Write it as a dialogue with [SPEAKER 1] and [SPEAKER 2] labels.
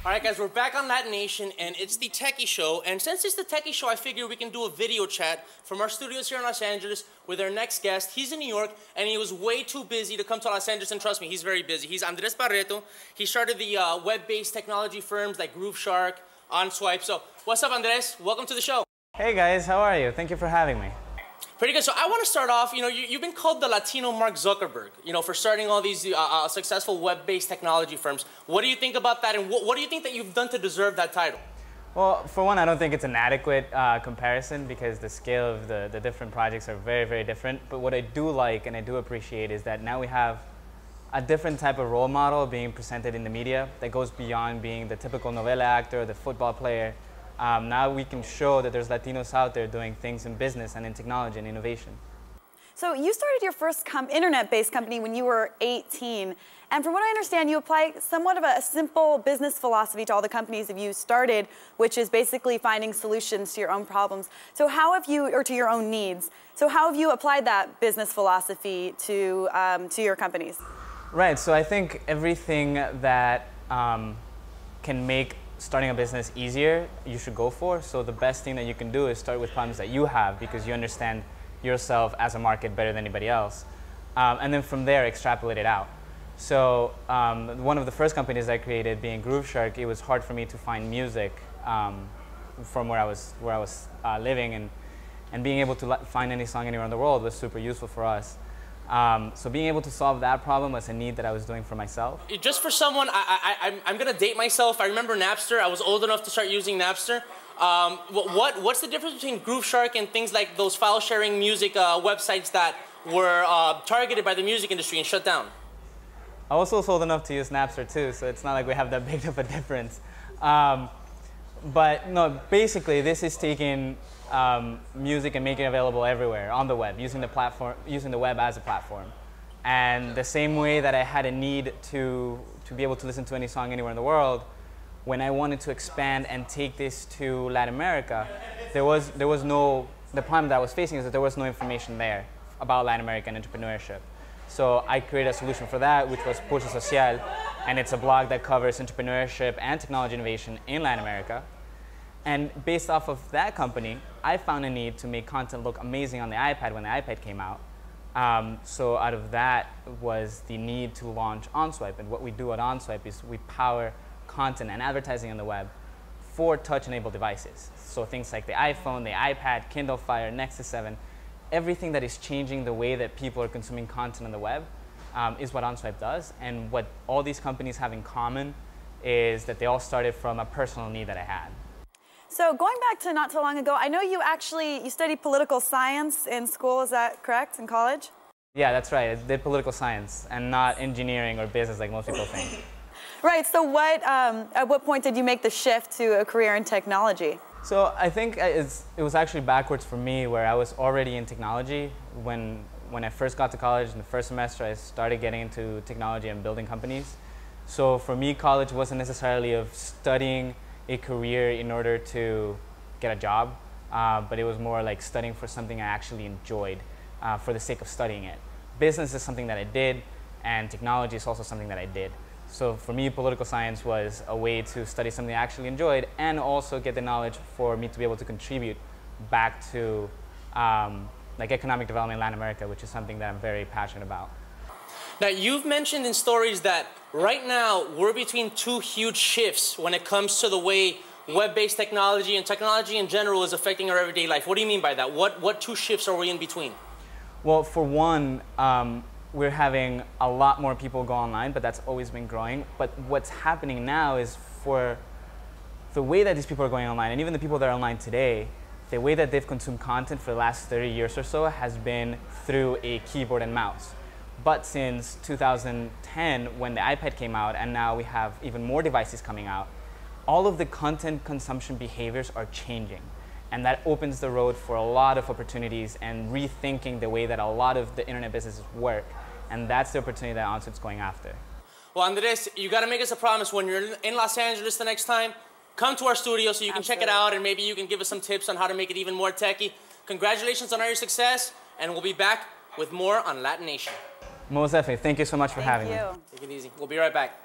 [SPEAKER 1] All right, guys, we're back on LatiNation, and it's the Techie Show. And since it's the Techie Show, I figured we can do a video chat from our studios here in Los Angeles with our next guest. He's in New York, and he was way too busy to come to Los Angeles, and trust me, he's very busy. He's Andres Barreto. He started the web-based technology firms like GrooveShark, OnSwipe. So what's up, Andres? Welcome to the show.
[SPEAKER 2] Hey, guys. How are you? Thank you for having me.
[SPEAKER 1] Pretty good. So I want to start off, you've been called the Latino Mark Zuckerberg, for starting all these successful web-based technology firms. What do you think about that, and what do you think that you've done to deserve that title?
[SPEAKER 2] Well, for one, I don't think it's an adequate comparison because the scale of the different projects are very, very different. But what I do like and I do appreciate is that now we have a different type of role model being presented in the media that goes beyond being the typical novela actor or the football player. Now we can show that there's Latinos out there doing things in business and in technology and innovation.
[SPEAKER 3] So you started your first internet-based company when you were 18. And from what I understand, you apply somewhat of a simple business philosophy to all the companies that you started, which is basically finding solutions to your own problems. So how have you, or to your own needs, so how have you applied that business philosophy to your companies?
[SPEAKER 2] Right, so I think everything that can make starting a business easier, you should go for. So the best thing that you can do is start with problems that you have because you understand yourself as a market better than anybody else. And then from there, extrapolate it out. So one of the first companies I created being GrooveShark, it was hard for me to find music from where I was living, and being able to find any song anywhere in the world was super useful for us. So being able to solve that problem was a need that I was doing for myself.
[SPEAKER 1] Just for someone, I'm going to date myself. I remember Napster. I was old enough to start using Napster. What's the difference between GrooveShark and things like those file-sharing music websites that were targeted by the music industry and shut down?
[SPEAKER 2] I was also old enough to use Napster too, so it's not like we have that big of a difference. But no, basically this is taking music and making it available everywhere on the web, using the web as a platform. And the same way that I had a need to be able to listen to any song anywhere in the world, when I wanted to expand and take this to Latin America, the problem that I was facing is that there was no information there about Latin American entrepreneurship. So I created a solution for that, which was Pulso Social, and it's a blog that covers entrepreneurship and technology innovation in Latin America. And based off of that company, I found a need to make content look amazing on the iPad when the iPad came out. So out of that was the need to launch OnSwipe. And what we do at OnSwipe is we power content and advertising on the web for touch-enabled devices. So things like the iPhone, the iPad, Kindle Fire, Nexus 7, everything that is changing the way that people are consuming content on the web is what OnSwipe does. And what all these companies have in common is that they all started from a personal need that I had.
[SPEAKER 3] So going back to not so long ago, I know you studied political science in school, is that correct, in college?
[SPEAKER 2] Yeah, that's right. I did political science and not engineering or business like most people think.
[SPEAKER 3] Right, so at what point did you make the shift to a career in technology?
[SPEAKER 2] So I think it was actually backwards for me, where I was already in technology. When I first got to college in the first semester, I started getting into technology and building companies. So for me, college wasn't necessarily of studying a career in order to get a job, but it was more like studying for something I actually enjoyed for the sake of studying it. Business is something that I did, and technology is also something that I did. So for me, political science was a way to study something I actually enjoyed and also get the knowledge for me to be able to contribute back to like economic development in Latin America, which is something that I'm very passionate about.
[SPEAKER 1] Now, you've mentioned in stories that right now we're between two huge shifts when it comes to the way web-based technology and technology in general is affecting our everyday life. What do you mean by that? What two shifts are we in between?
[SPEAKER 2] Well, for one, we're having a lot more people go online, but that's always been growing. But what's happening now is for the way that these people are going online, and even the people that are online today, the way that they've consumed content for the last 30 years or so has been through a keyboard and mouse. But since 2010, when the iPad came out, and now we have even more devices coming out, all of the content consumption behaviors are changing. And that opens the road for a lot of opportunities and rethinking the way that a lot of the internet businesses work. And that's the opportunity that OnSwipe's going after.
[SPEAKER 1] Well, Andres, you got to make us a promise when you're in Los Angeles the next time, come to our studio so you can check it out, and maybe you can give us some tips on how to make it even more techie. Congratulations on all your success, and we'll be back with more on LatiNation.
[SPEAKER 2] Most definitely. Thank you so much for having me.
[SPEAKER 1] Take it easy. We'll be right back.